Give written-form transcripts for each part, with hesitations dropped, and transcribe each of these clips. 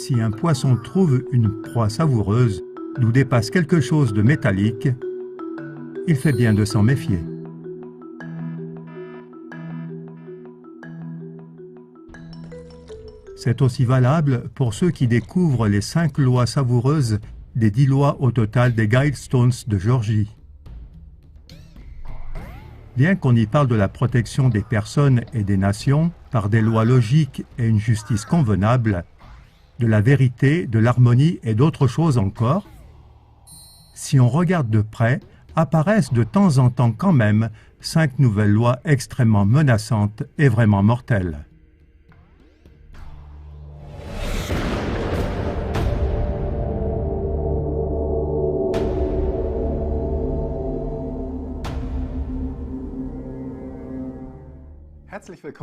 Si un poisson trouve une proie savoureuse, d'où dépasse quelque chose de métallique, il fait bien de s'en méfier. C'est aussi valable pour ceux qui découvrent les 5 lois savoureuses des 10 lois au total des Guidestones de Géorgie. Bien qu'on y parle de la protection des personnes et des nations par des lois logiques et une justice convenable, de la vérité, de l'harmonie et d'autres choses encore, si on regarde de près, apparaissent de temps en temps quand même 5 nouvelles lois extrêmement menaçantes et vraiment mortelles.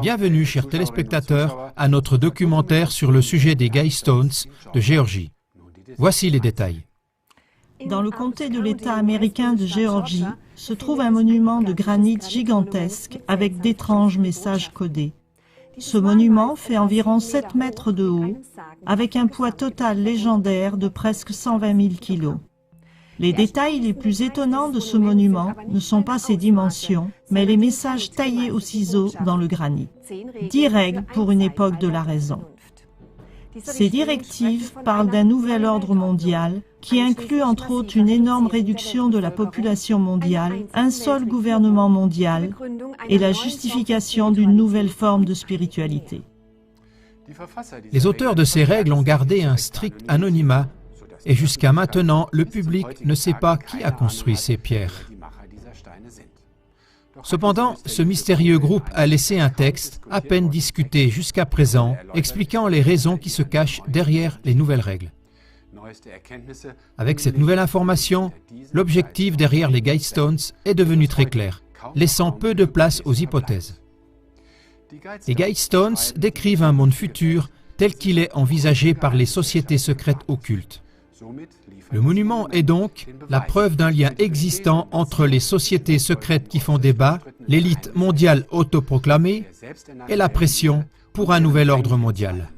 Bienvenue, chers téléspectateurs, à notre documentaire sur le sujet des Guidestones de Géorgie. Voici les détails. Dans le comté de l'État américain de Géorgie se trouve un monument de granit gigantesque avec d'étranges messages codés. Ce monument fait environ 7 mètres de haut, avec un poids total légendaire de presque 120 000 kilos. Les détails les plus étonnants de ce monument ne sont pas ses dimensions, mais les messages taillés au ciseau dans le granit. 10 règles pour une époque de la raison. Ces directives parlent d'un nouvel ordre mondial qui inclut entre autres une énorme réduction de la population mondiale, un seul gouvernement mondial et la justification d'une nouvelle forme de spiritualité. Les auteurs de ces règles ont gardé un strict anonymat et jusqu'à maintenant, le public ne sait pas qui a construit ces pierres. Cependant, ce mystérieux groupe a laissé un texte, à peine discuté jusqu'à présent, expliquant les raisons qui se cachent derrière les nouvelles règles. Avec cette nouvelle information, l'objectif derrière les Guidestones est devenu très clair, laissant peu de place aux hypothèses. Les Guidestones décrivent un monde futur tel qu'il est envisagé par les sociétés secrètes occultes. Le monument est donc la preuve d'un lien existant entre les sociétés secrètes qui font débat, l'élite mondiale autoproclamée et la pression pour un nouvel ordre mondial.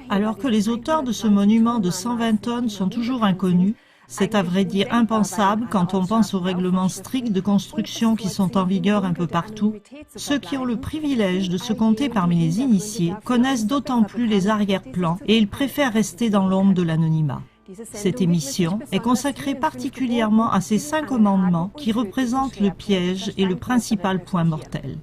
Alors que les auteurs de ce monument de 120 tonnes sont toujours inconnus, c'est à vrai dire impensable quand on pense aux règlements stricts de construction qui sont en vigueur un peu partout. Ceux qui ont le privilège de se compter parmi les initiés connaissent d'autant plus les arrière-plans et ils préfèrent rester dans l'ombre de l'anonymat. Cette émission est consacrée particulièrement à ces 5 commandements qui représentent le piège et le principal point mortel.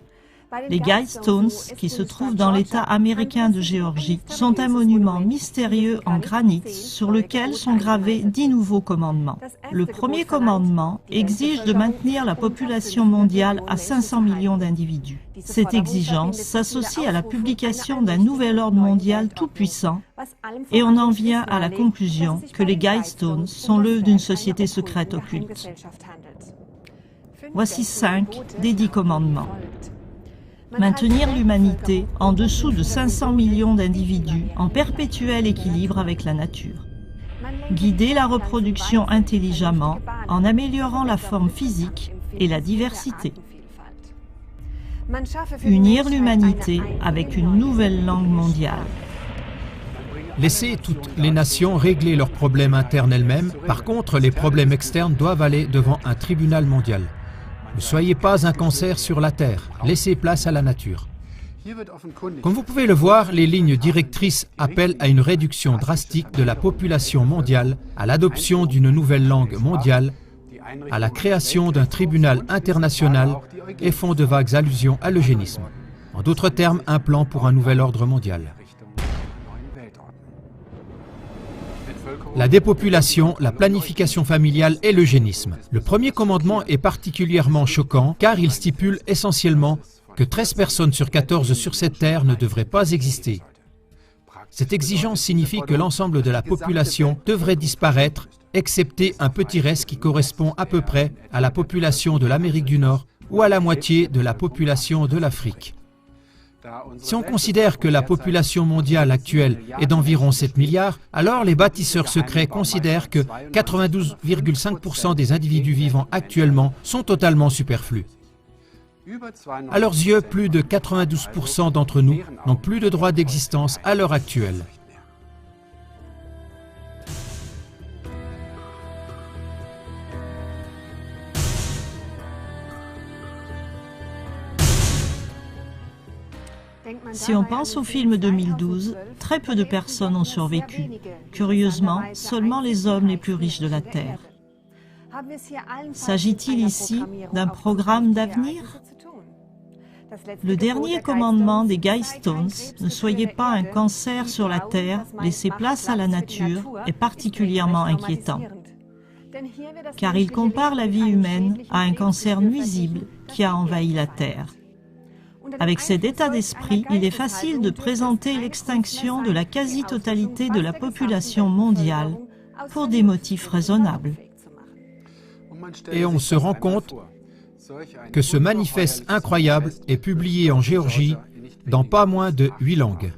Les Guidestones, qui se trouvent dans l'État américain de Géorgie, sont un monument mystérieux en granit sur lequel sont gravés 10 nouveaux commandements. Le premier commandement exige de maintenir la population mondiale à 500 millions d'individus. Cette exigence s'associe à la publication d'un nouvel ordre mondial tout-puissant et on en vient à la conclusion que les Guidestones sont l'œuvre d'une société secrète occulte. Voici 5 des 10 commandements. Maintenir l'humanité en dessous de 500 millions d'individus en perpétuel équilibre avec la nature. Guider la reproduction intelligemment en améliorant la forme physique et la diversité. Unir l'humanité avec une nouvelle langue mondiale. Laisser toutes les nations régler leurs problèmes internes elles-mêmes. Par contre, les problèmes externes doivent aller devant un tribunal mondial. Ne soyez pas un cancer sur la Terre, laissez place à la nature. Comme vous pouvez le voir, les lignes directrices appellent à une réduction drastique de la population mondiale, à l'adoption d'une nouvelle langue mondiale, à la création d'un tribunal international et font de vagues allusions à l'eugénisme. En d'autres termes, un plan pour un nouvel ordre mondial. La dépopulation, la planification familiale et l'eugénisme. Le premier commandement est particulièrement choquant car il stipule essentiellement que 13 personnes sur 14 sur cette terre ne devraient pas exister. Cette exigence signifie que l'ensemble de la population devrait disparaître, excepté un petit reste qui correspond à peu près à la population de l'Amérique du Nord ou à la moitié de la population de l'Afrique. Si on considère que la population mondiale actuelle est d'environ 7 milliards, alors les bâtisseurs secrets considèrent que 92,5% des individus vivants actuellement sont totalement superflus. À leurs yeux, plus de 92% d'entre nous n'ont plus de droit d'existence à l'heure actuelle. Si on pense au film 2012, très peu de personnes ont survécu. Curieusement, seulement les hommes les plus riches de la Terre. S'agit-il ici d'un programme d'avenir? Le dernier commandement des Guy Stones, ne soyez pas un cancer sur la Terre, laissez place à la nature, est particulièrement inquiétant. Car il compare la vie humaine à un cancer nuisible qui a envahi la Terre. Avec cet état d'esprit, il est facile de présenter l'extinction de la quasi-totalité de la population mondiale pour des motifs raisonnables. Et on se rend compte que ce manifeste incroyable est publié en Géorgie dans pas moins de 8 langues.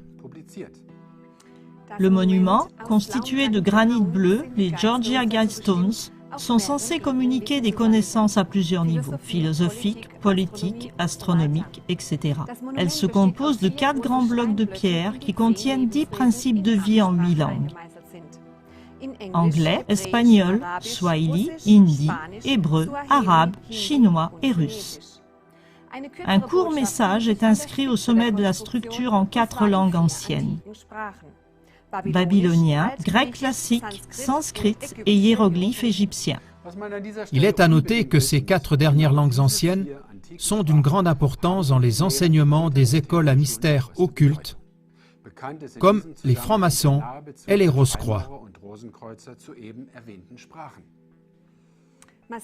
Le monument, constitué de granit bleu, les Georgia Guidestones, sont censés communiquer des connaissances à plusieurs niveaux, philosophiques, politiques, astronomiques, etc. Elles se composent de 4 grands blocs de pierre qui contiennent 10 principes de vie en 8 langues. Anglais, espagnol, swahili, hindi, hébreu, arabe, chinois et russe. Un court message est inscrit au sommet de la structure en 4 langues anciennes: babylonien, grec classique, sanskrit et hiéroglyphe égyptien. Il est à noter que ces 4 dernières langues anciennes sont d'une grande importance dans les enseignements des écoles à mystère occulte, comme les francs-maçons et les Rose-Croix.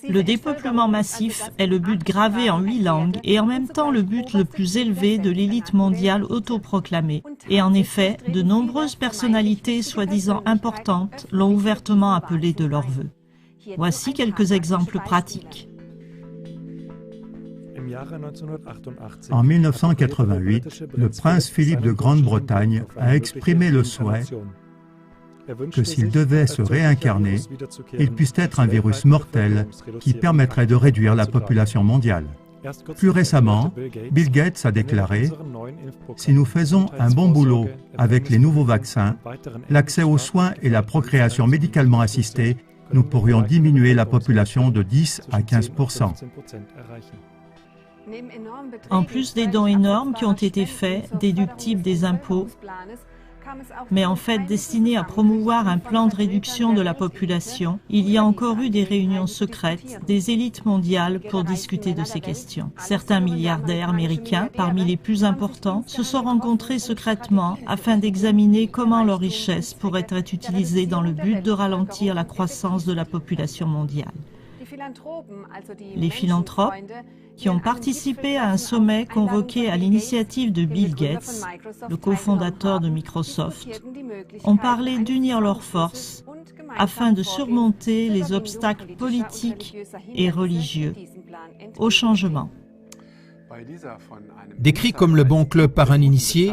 Le dépeuplement massif est le but gravé en 8 langues et en même temps le but le plus élevé de l'élite mondiale autoproclamée. Et en effet, de nombreuses personnalités soi-disant importantes l'ont ouvertement appelé de leur vœu. Voici quelques exemples pratiques. En 1988, le prince Philippe de Grande-Bretagne a exprimé le souhait que s'il devait se réincarner, il puisse être un virus mortel qui permettrait de réduire la population mondiale. Plus récemment, Bill Gates a déclaré « Si nous faisons un bon boulot avec les nouveaux vaccins, l'accès aux soins et la procréation médicalement assistée, nous pourrions diminuer la population de 10 à 15%. » En plus des dons énormes qui ont été faits, déductibles des impôts, mais en fait destinés à promouvoir un plan de réduction de la population, il y a encore eu des réunions secrètes des élites mondiales pour discuter de ces questions. Certains milliardaires américains, parmi les plus importants, se sont rencontrés secrètement afin d'examiner comment leurs richesses pourraient être utilisées dans le but de ralentir la croissance de la population mondiale. Les philanthropes, qui ont participé à un sommet convoqué à l'initiative de Bill Gates, le cofondateur de Microsoft, ont parlé d'unir leurs forces afin de surmonter les obstacles politiques et religieux au changement. Décrit comme le bon club par un initié,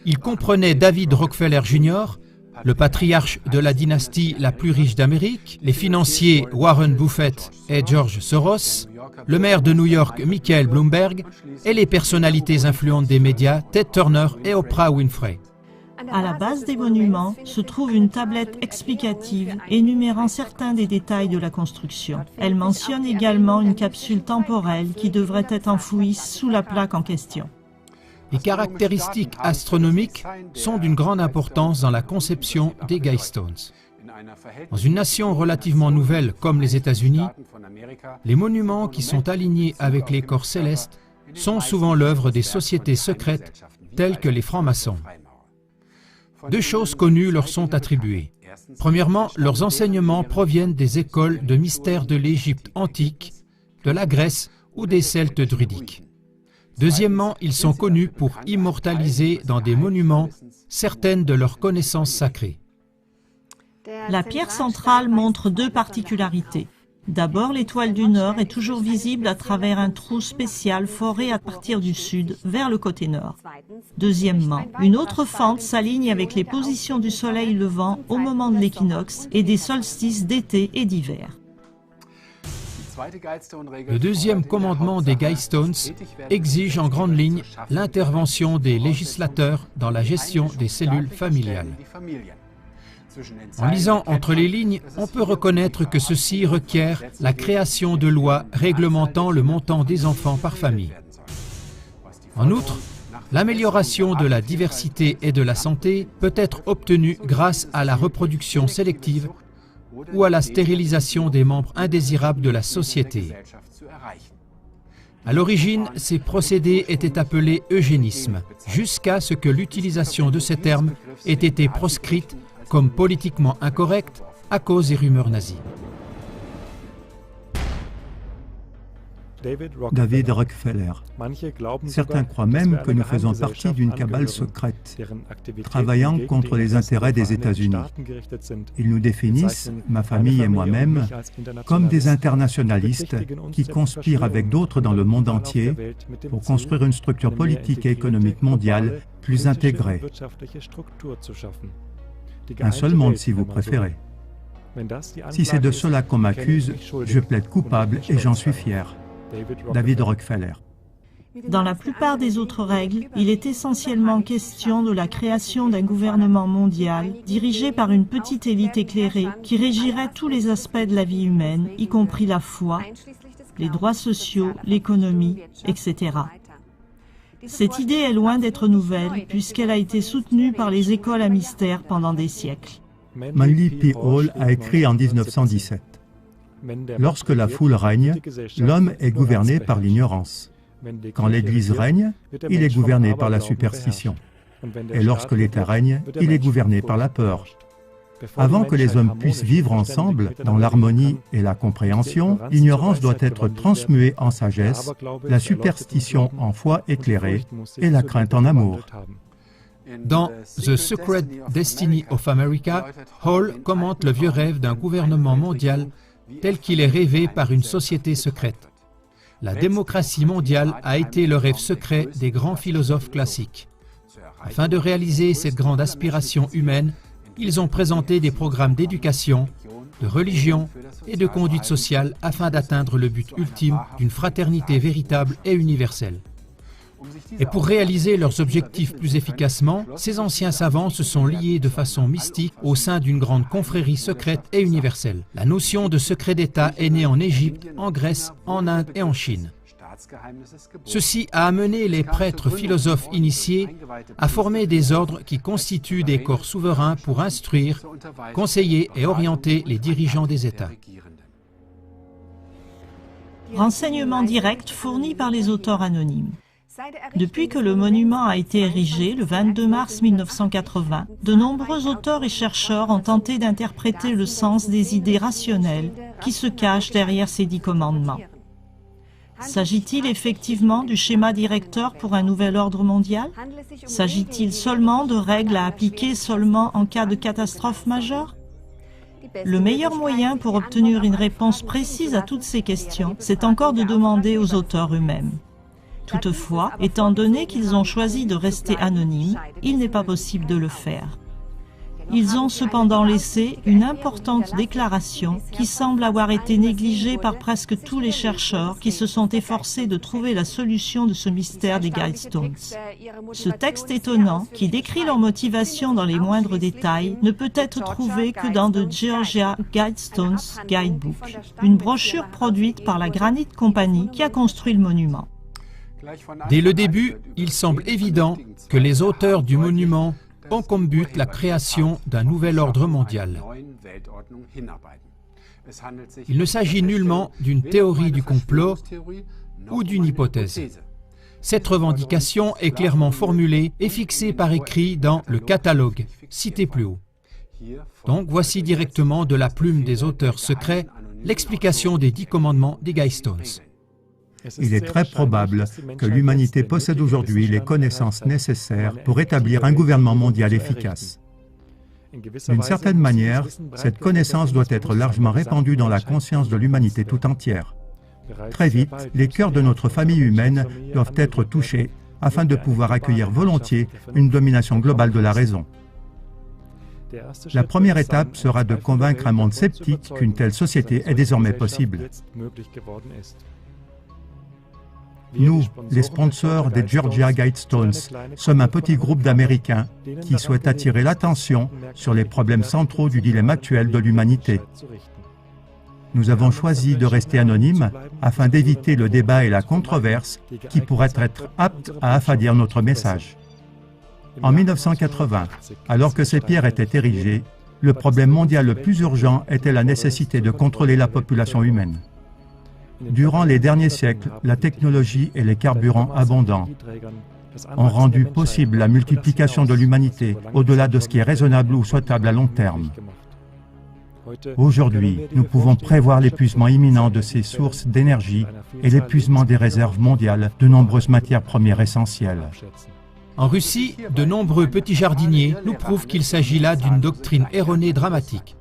il comprenait David Rockefeller Jr., le patriarche de la dynastie la plus riche d'Amérique, les financiers Warren Buffett et George Soros, le maire de New York Michael Bloomberg et les personnalités influentes des médias Ted Turner et Oprah Winfrey. À la base des monuments se trouve une tablette explicative énumérant certains des détails de la construction. Elle mentionne également une capsule temporelle qui devrait être enfouie sous la plaque en question. Les caractéristiques astronomiques sont d'une grande importance dans la conception des Guidestones. Dans une nation relativement nouvelle comme les États-Unis, les monuments qui sont alignés avec les corps célestes sont souvent l'œuvre des sociétés secrètes telles que les francs-maçons. 2 choses connues leur sont attribuées. Premièrement, leurs enseignements proviennent des écoles de mystères de l'Égypte antique, de la Grèce ou des Celtes druidiques. Deuxièmement, ils sont connus pour immortaliser dans des monuments certaines de leurs connaissances sacrées. La pierre centrale montre 2 particularités. D'abord, l'étoile du Nord est toujours visible à travers un trou spécial foré à partir du sud vers le côté nord. Deuxièmement, une autre fente s'aligne avec les positions du soleil levant au moment de l'équinoxe et des solstices d'été et d'hiver. Le deuxième commandement des Guidestones exige en grande ligne l'intervention des législateurs dans la gestion des cellules familiales. En lisant entre les lignes, on peut reconnaître que ceci requiert la création de lois réglementant le montant des enfants par famille. En outre, l'amélioration de la diversité et de la santé peut être obtenue grâce à la reproduction sélective ou à la stérilisation des membres indésirables de la société. À l'origine, ces procédés étaient appelés eugénisme, jusqu'à ce que l'utilisation de ces termes ait été proscrite comme politiquement incorrecte à cause des rumeurs nazies. David Rockefeller. Certains croient même que nous faisons partie d'une cabale secrète, travaillant contre les intérêts des États-Unis. Ils nous définissent, ma famille et moi-même, comme des internationalistes qui conspirent avec d'autres dans le monde entier pour construire une structure politique et économique mondiale plus intégrée. Un seul monde si vous préférez. Si c'est de cela qu'on m'accuse, je plaide coupable et j'en suis fier. David Rockefeller. Dans la plupart des autres règles, il est essentiellement question de la création d'un gouvernement mondial dirigé par une petite élite éclairée qui régirait tous les aspects de la vie humaine, y compris la foi, les droits sociaux, l'économie, etc. Cette idée est loin d'être nouvelle puisqu'elle a été soutenue par les écoles à mystère pendant des siècles. Manly P. Hall a écrit en 1917. Lorsque la foule règne, l'homme est gouverné par l'ignorance. Quand l'Église règne, il est gouverné par la superstition. Et lorsque l'État règne, il est gouverné par la peur. Avant que les hommes puissent vivre ensemble dans l'harmonie et la compréhension, l'ignorance doit être transmuée en sagesse, la superstition en foi éclairée et la crainte en amour. Dans The Secret Destiny of America, Hall commente le vieux rêve d'un gouvernement mondial tel qu'il est rêvé par une société secrète. La démocratie mondiale a été le rêve secret des grands philosophes classiques. Afin de réaliser cette grande aspiration humaine, ils ont présenté des programmes d'éducation, de religion et de conduite sociale afin d'atteindre le but ultime d'une fraternité véritable et universelle. Et pour réaliser leurs objectifs plus efficacement, ces anciens savants se sont liés de façon mystique au sein d'une grande confrérie secrète et universelle. La notion de secret d'État est née en Égypte, en Grèce, en Inde et en Chine. Ceci a amené les prêtres philosophes initiés à former des ordres qui constituent des corps souverains pour instruire, conseiller et orienter les dirigeants des États. Renseignements directs fournis par les auteurs anonymes. Depuis que le monument a été érigé le 22 mars 1980, de nombreux auteurs et chercheurs ont tenté d'interpréter le sens des idées rationnelles qui se cachent derrière ces 10 commandements. S'agit-il effectivement du schéma directeur pour un nouvel ordre mondial? S'agit-il seulement de règles à appliquer seulement en cas de catastrophe majeure? Le meilleur moyen pour obtenir une réponse précise à toutes ces questions, c'est encore de demander aux auteurs eux-mêmes. Toutefois, étant donné qu'ils ont choisi de rester anonymes, il n'est pas possible de le faire. Ils ont cependant laissé une importante déclaration qui semble avoir été négligée par presque tous les chercheurs qui se sont efforcés de trouver la solution de ce mystère des Guidestones. Ce texte étonnant, qui décrit leur motivation dans les moindres détails, ne peut être trouvé que dans The Georgia Guidestones Guidebook, une brochure produite par la Granite Company qui a construit le monument. Dès le début, il semble évident que les auteurs du monument ont comme but la création d'un nouvel ordre mondial. Il ne s'agit nullement d'une théorie du complot ou d'une hypothèse. Cette revendication est clairement formulée et fixée par écrit dans le catalogue, cité plus haut. Donc voici directement de la plume des auteurs secrets l'explication des 10 commandements des Guidestones. Il est très probable que l'humanité possède aujourd'hui les connaissances nécessaires pour établir un gouvernement mondial efficace. D'une certaine manière, cette connaissance doit être largement répandue dans la conscience de l'humanité tout entière. Très vite, les cœurs de notre famille humaine doivent être touchés afin de pouvoir accueillir volontiers une domination globale de la raison. La première étape sera de convaincre un monde sceptique qu'une telle société est désormais possible. Nous, les sponsors des Georgia Guidestones, sommes un petit groupe d'Américains qui souhaitent attirer l'attention sur les problèmes centraux du dilemme actuel de l'humanité. Nous avons choisi de rester anonymes afin d'éviter le débat et la controverse qui pourraient être aptes à affadir notre message. En 1980, alors que ces pierres étaient érigées, le problème mondial le plus urgent était la nécessité de contrôler la population humaine. Durant les derniers siècles, la technologie et les carburants abondants ont rendu possible la multiplication de l'humanité au-delà de ce qui est raisonnable ou souhaitable à long terme. Aujourd'hui, nous pouvons prévoir l'épuisement imminent de ces sources d'énergie et l'épuisement des réserves mondiales de nombreuses matières premières essentielles. En Russie, de nombreux petits jardiniers nous prouvent qu'il s'agit là d'une doctrine erronée dramatique.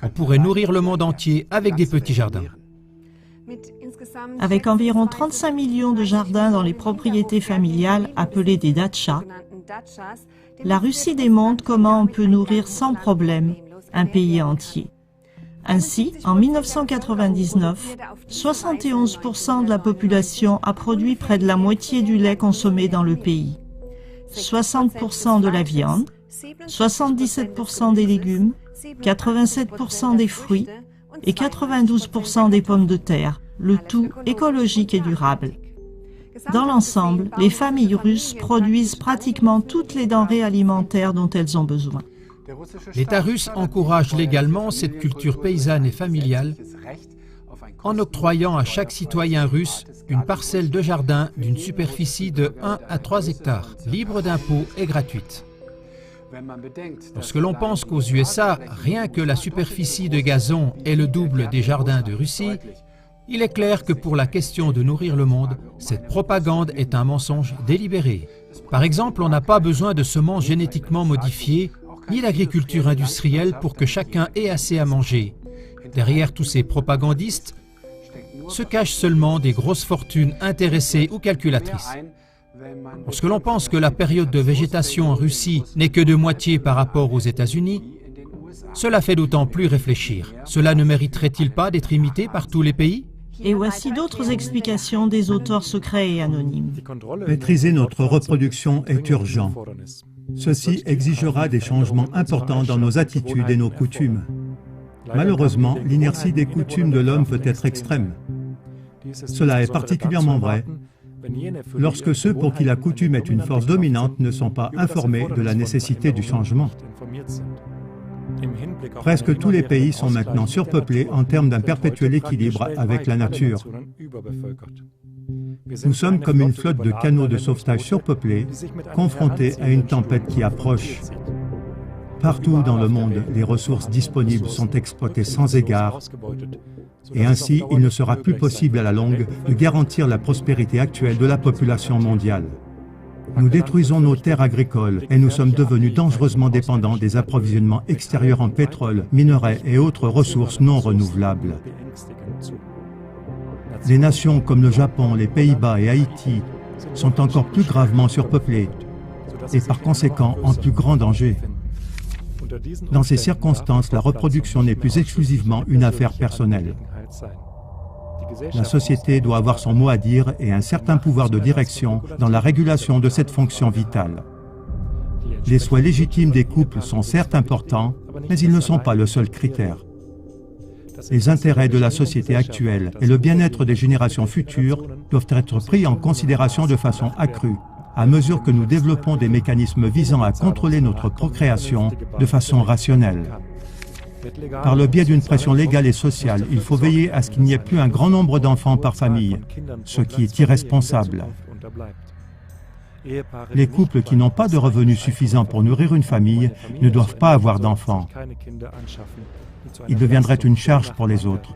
On pourrait nourrir le monde entier avec des petits jardins. Avec environ 35 millions de jardins dans les propriétés familiales appelées des datchas, la Russie démontre comment on peut nourrir sans problème un pays entier. Ainsi, en 1999, 71% de la population a produit près de la moitié du lait consommé dans le pays, 60% de la viande, 77% des légumes, 87% des fruits et 92% des pommes de terre, le tout écologique et durable. Dans l'ensemble, les familles russes produisent pratiquement toutes les denrées alimentaires dont elles ont besoin. L'État russe encourage légalement cette culture paysanne et familiale en octroyant à chaque citoyen russe une parcelle de jardin d'une superficie de 1 à 3 hectares, libre d'impôts et gratuite. Lorsque l'on pense qu'aux USA, rien que la superficie de gazon est le double des jardins de Russie, il est clair que pour la question de nourrir le monde, cette propagande est un mensonge délibéré. Par exemple, on n'a pas besoin de semences génétiquement modifiées, ni d'agriculture industrielle pour que chacun ait assez à manger. Derrière tous ces propagandistes se cachent seulement des grosses fortunes intéressées ou calculatrices. Lorsque l'on pense que la période de végétation en Russie n'est que de moitié par rapport aux États-Unis, cela fait d'autant plus réfléchir. Cela ne mériterait-il pas d'être imité par tous les pays? Et voici d'autres explications des auteurs secrets et anonymes. Maîtriser notre reproduction est urgent. Ceci exigera des changements importants dans nos attitudes et nos coutumes. Malheureusement, l'inertie des coutumes de l'homme peut être extrême. Cela est particulièrement vrai lorsque ceux pour qui la coutume est une force dominante ne sont pas informés de la nécessité du changement. Presque tous les pays sont maintenant surpeuplés en termes d'un perpétuel équilibre avec la nature. Nous sommes comme une flotte de canots de sauvetage surpeuplés, confrontés à une tempête qui approche. Partout dans le monde, les ressources disponibles sont exploitées sans égard, et ainsi il ne sera plus possible à la longue de garantir la prospérité actuelle de la population mondiale. Nous détruisons nos terres agricoles et nous sommes devenus dangereusement dépendants des approvisionnements extérieurs en pétrole, minerais et autres ressources non renouvelables. Les nations comme le Japon, les Pays-Bas et Haïti sont encore plus gravement surpeuplées et par conséquent en plus grand danger. Dans ces circonstances, la reproduction n'est plus exclusivement une affaire personnelle. La société doit avoir son mot à dire et un certain pouvoir de direction dans la régulation de cette fonction vitale. Les souhaits légitimes des couples sont certes importants, mais ils ne sont pas le seul critère. Les intérêts de la société actuelle et le bien-être des générations futures doivent être pris en considération de façon accrue, à mesure que nous développons des mécanismes visant à contrôler notre procréation de façon rationnelle. Par le biais d'une pression légale et sociale, il faut veiller à ce qu'il n'y ait plus un grand nombre d'enfants par famille, ce qui est irresponsable. Les couples qui n'ont pas de revenus suffisants pour nourrir une famille ne doivent pas avoir d'enfants. Ils deviendraient une charge pour les autres.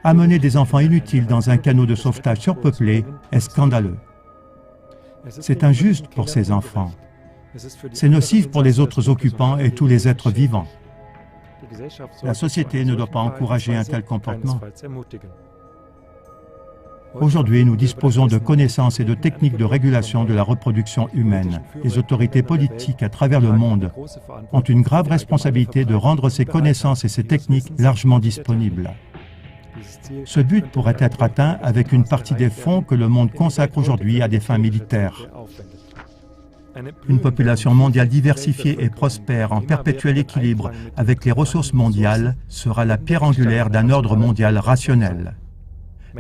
Amener des enfants inutiles dans un canot de sauvetage surpeuplé est scandaleux. C'est injuste pour ces enfants. C'est nocif pour les autres occupants et tous les êtres vivants. La société ne doit pas encourager un tel comportement. Aujourd'hui, nous disposons de connaissances et de techniques de régulation de la reproduction humaine. Les autorités politiques à travers le monde ont une grave responsabilité de rendre ces connaissances et ces techniques largement disponibles. Ce but pourrait être atteint avec une partie des fonds que le monde consacre aujourd'hui à des fins militaires. Une population mondiale diversifiée et prospère en perpétuel équilibre avec les ressources mondiales sera la pierre angulaire d'un ordre mondial rationnel.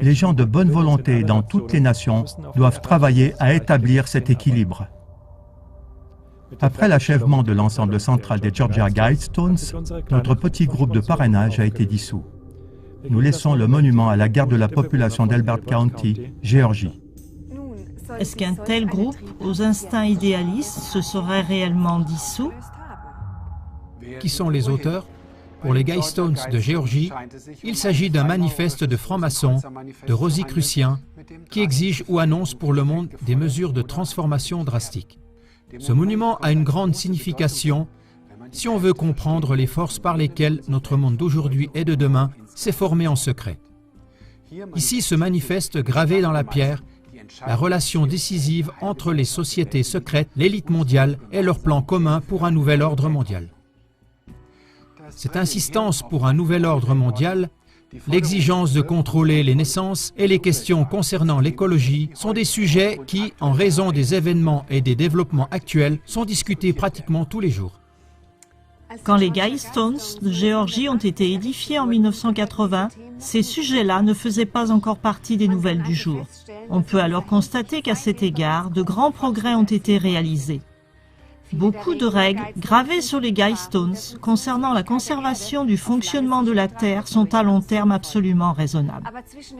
Les gens de bonne volonté dans toutes les nations doivent travailler à établir cet équilibre. Après l'achèvement de l'ensemble central des Georgia Guidestones, notre petit groupe de parrainage a été dissous. Nous laissons le monument à la garde de la population d'Elbert County, Géorgie. Est-ce qu'un tel groupe, aux instincts idéalistes, se serait réellement dissous? Qui sont les auteurs? Pour les Guidestones de Géorgie, il s'agit d'un manifeste de francs-maçons, de Rosicruciens, qui exige ou annonce pour le monde des mesures de transformation drastiques. Ce monument a une grande signification si on veut comprendre les forces par lesquelles notre monde d'aujourd'hui et de demain s'est formé en secret. Ici se manifeste gravé dans la pierre la relation décisive entre les sociétés secrètes, l'élite mondiale et leur plan commun pour un nouvel ordre mondial. Cette insistance pour un nouvel ordre mondial, l'exigence de contrôler les naissances et les questions concernant l'écologie sont des sujets qui, en raison des événements et des développements actuels, sont discutés pratiquement tous les jours. Quand les Guidestones de Géorgie ont été édifiés en 1980, ces sujets-là ne faisaient pas encore partie des nouvelles du jour. On peut alors constater qu'à cet égard, de grands progrès ont été réalisés. Beaucoup de règles gravées sur les Guidestones concernant la conservation du fonctionnement de la Terre sont à long terme absolument raisonnables.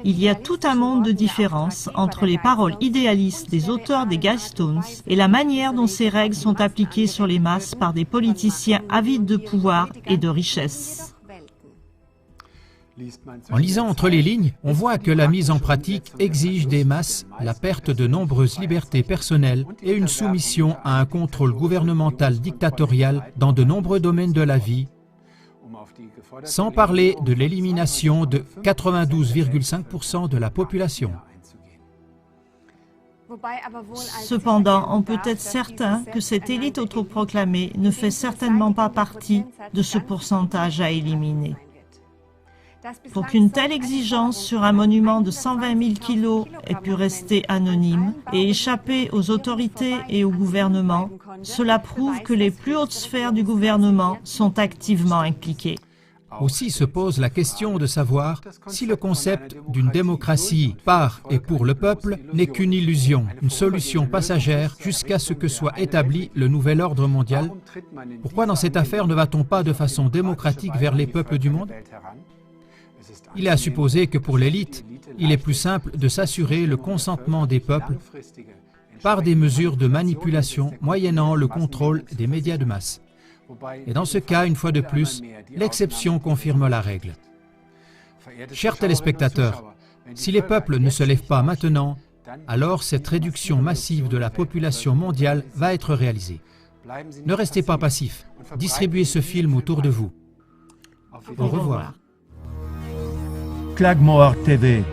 Il y a tout un monde de différences entre les paroles idéalistes des auteurs des Guidestones et la manière dont ces règles sont appliquées sur les masses par des politiciens avides de pouvoir et de richesse. En lisant entre les lignes, on voit que la mise en pratique exige des masses la perte de nombreuses libertés personnelles et une soumission à un contrôle gouvernemental dictatorial dans de nombreux domaines de la vie, sans parler de l'élimination de 92,5% de la population. Cependant, on peut être certain que cette élite autoproclamée ne fait certainement pas partie de ce pourcentage à éliminer. Pour qu'une telle exigence sur un monument de 120 000 kilos ait pu rester anonyme et échapper aux autorités et au gouvernement, cela prouve que les plus hautes sphères du gouvernement sont activement impliquées. Aussi se pose la question de savoir si le concept d'une démocratie par et pour le peuple n'est qu'une illusion, une solution passagère jusqu'à ce que soit établi le nouvel ordre mondial. Pourquoi dans cette affaire ne va-t-on pas de façon démocratique vers les peuples du monde? Il est à supposer que pour l'élite, il est plus simple de s'assurer le consentement des peuples par des mesures de manipulation moyennant le contrôle des médias de masse. Et dans ce cas, une fois de plus, l'exception confirme la règle. Chers téléspectateurs, si les peuples ne se lèvent pas maintenant, alors cette réduction massive de la population mondiale va être réalisée. Ne restez pas passifs, distribuez ce film autour de vous. Au revoir. Quagmire TV.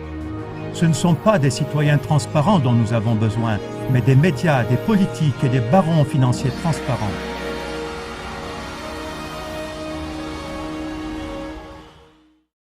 Ce ne sont pas des citoyens transparents dont nous avons besoin, mais des médias, des politiques et des barons financiers transparents.